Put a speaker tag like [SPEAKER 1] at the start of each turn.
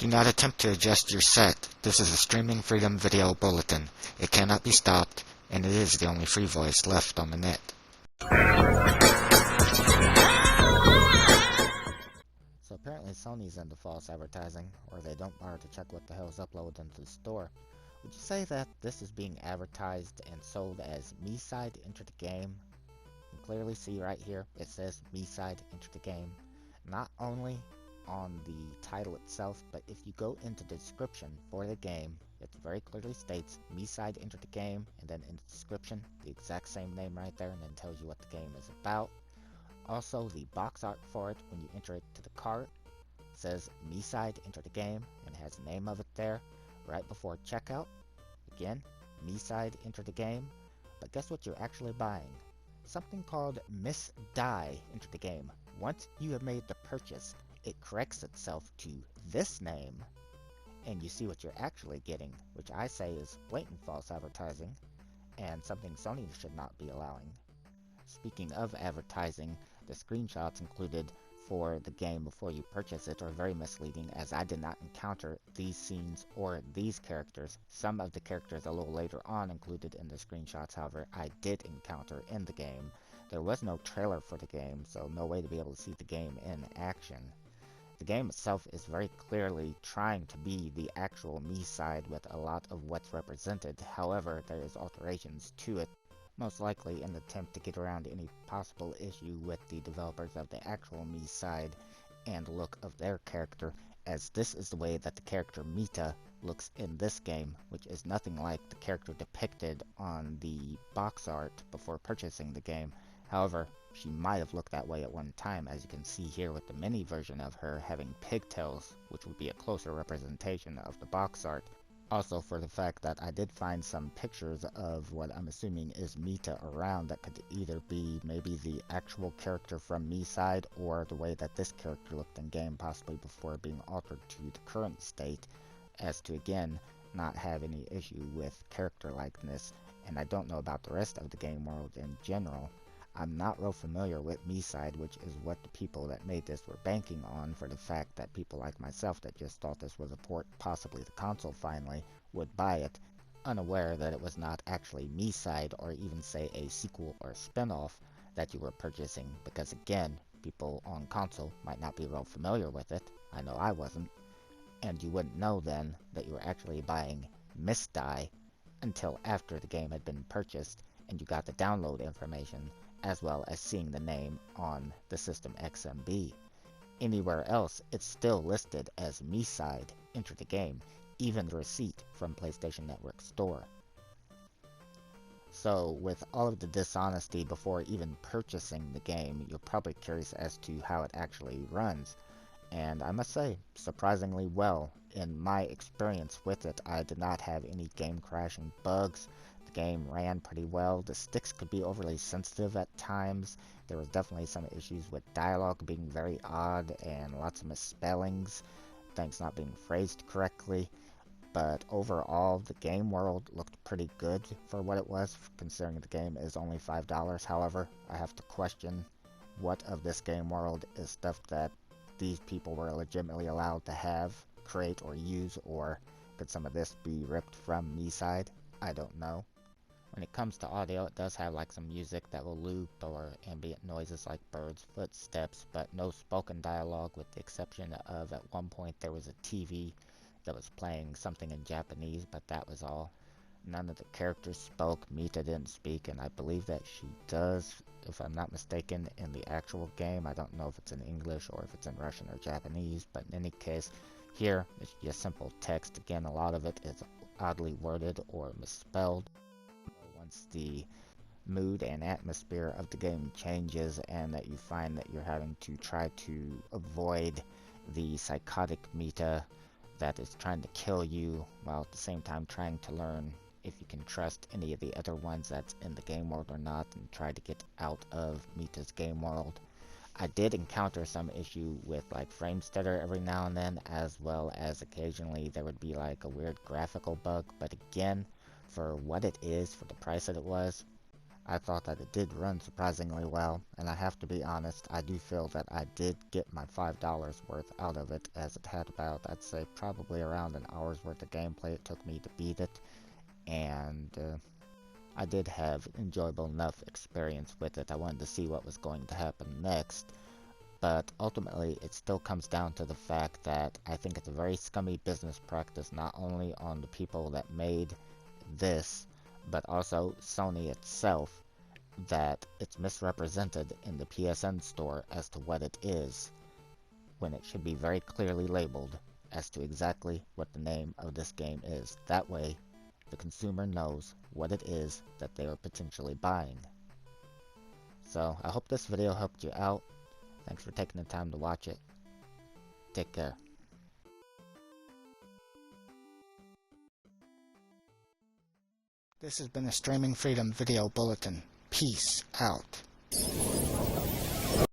[SPEAKER 1] Do not attempt to adjust your set. This is a Streaming Freedom Video Bulletin. It cannot be stopped, and it is the only free voice left on the net. So apparently Sony's into false advertising, or they don't bother to check what the hell is uploaded into the store. Would you say that this is being advertised and sold as MISIDE Enter the Game? You can clearly see right here, it says MISIDE Enter the Game. Not only on the title itself, but if you go into the description for the game, it very clearly states MISIDE Enter the Game, and then in the description, the exact same name right there, and then tells you what the game is about. Also, the box art for it, when you enter it to the cart, says MISIDE Enter the Game, and has the name of it there right before checkout. Again, MISIDE Enter the Game, but guess what you're actually buying? Something called MISIDE Enter the Game. Once you have made the purchase, it corrects itself to this name, and you see what you're actually getting, which I say is blatant false advertising, and something Sony should not be allowing. Speaking of advertising, the screenshots included for the game before you purchase it are very misleading, as I did not encounter these scenes or these characters. Some of the characters a little later on included in the screenshots, however, I did encounter in the game. There was no trailer for the game, so no way to be able to see the game in action. The game itself is very clearly trying to be the actual MISIDE with a lot of what's represented. However, there is alterations to it, most likely in an attempt to get around any possible issue with the developers of the actual MISIDE and look of their character, as this is the way that the character Mita looks in this game, which is nothing like the character depicted on the box art before purchasing the game. However, she might have looked that way at one time, as you can see here with the mini version of her having pigtails, which would be a closer representation of the box art. Also, for the fact that I did find some pictures of what I'm assuming is Mita around that could either be maybe the actual character from MISIDE or the way that this character looked in game, possibly before being altered to the current state, as to again not have any issue with character likeness. And I don't know about the rest of the game world in general. I'm not real familiar with MISIDE, which is what the people that made this were banking on, for the fact that people like myself that just thought this was a port, possibly the console finally, would buy it, unaware that it was not actually MISIDE or even say a sequel or spin-off that you were purchasing, because again, people on console might not be real familiar with it. I know I wasn't, and you wouldn't know then that you were actually buying MISIDE until after the game had been purchased and you got the download information, as well as seeing the name on the system XMB. Anywhere else, it's still listed as MISIDE Enter the Game, even the receipt from PlayStation Network Store. So, with all of the dishonesty before even purchasing the game, you're probably curious as to how it actually runs. And I must say, surprisingly well. In my experience with it, I did not have any game crashing bugs. The game ran pretty well. The sticks could be overly sensitive at times. There was definitely some issues with dialogue being very odd and lots of misspellings, things not being phrased correctly. But overall, the game world looked pretty good for what it was, considering the game is only $5. However, I have to question what of this game world is stuff that these people were legitimately allowed to have, create, or use, or could some of this be ripped from MISIDE? I don't know. When it comes to audio, it does have like some music that will loop or ambient noises like birds' footsteps, but no spoken dialogue, with the exception of at one point there was a TV that was playing something in Japanese, but that was all. None of the characters spoke. Mita didn't speak, and I believe that she does, if I'm not mistaken, in the actual game. I don't know if it's in English or if it's in Russian or Japanese, but in any case, here it's just simple text. Again, a lot of it is oddly worded or misspelled. Once the mood and atmosphere of the game changes and that you find that you're having to try to avoid the psychotic Mita that is trying to kill you, while at the same time trying to learn if you can trust any of the other ones that's in the game world or not, and try to get out of Mita's game world. I did encounter some issue with like frame stutter every now and then, as well as occasionally there would be like a weird graphical bug, but again, for what it is, for the price that it was, I thought that it did run surprisingly well, and I have to be honest, I do feel that I did get my $5 worth out of it, as it had about, I'd say, probably around an hour's worth of gameplay it took me to beat it, and I did have enjoyable enough experience with it. I wanted to see what was going to happen next, but ultimately it still comes down to the fact that I think it's a very scummy business practice, not only on the people that made this, but also Sony itself, that it's misrepresented in the PSN store as to what it is, when it should be very clearly labeled as to exactly what the name of this game is. That way, the consumer knows what it is that they are potentially buying. So, I hope this video helped you out. Thanks for taking the time to watch it. Take care. This has been a Streaming Freedom Video Bulletin. Peace out.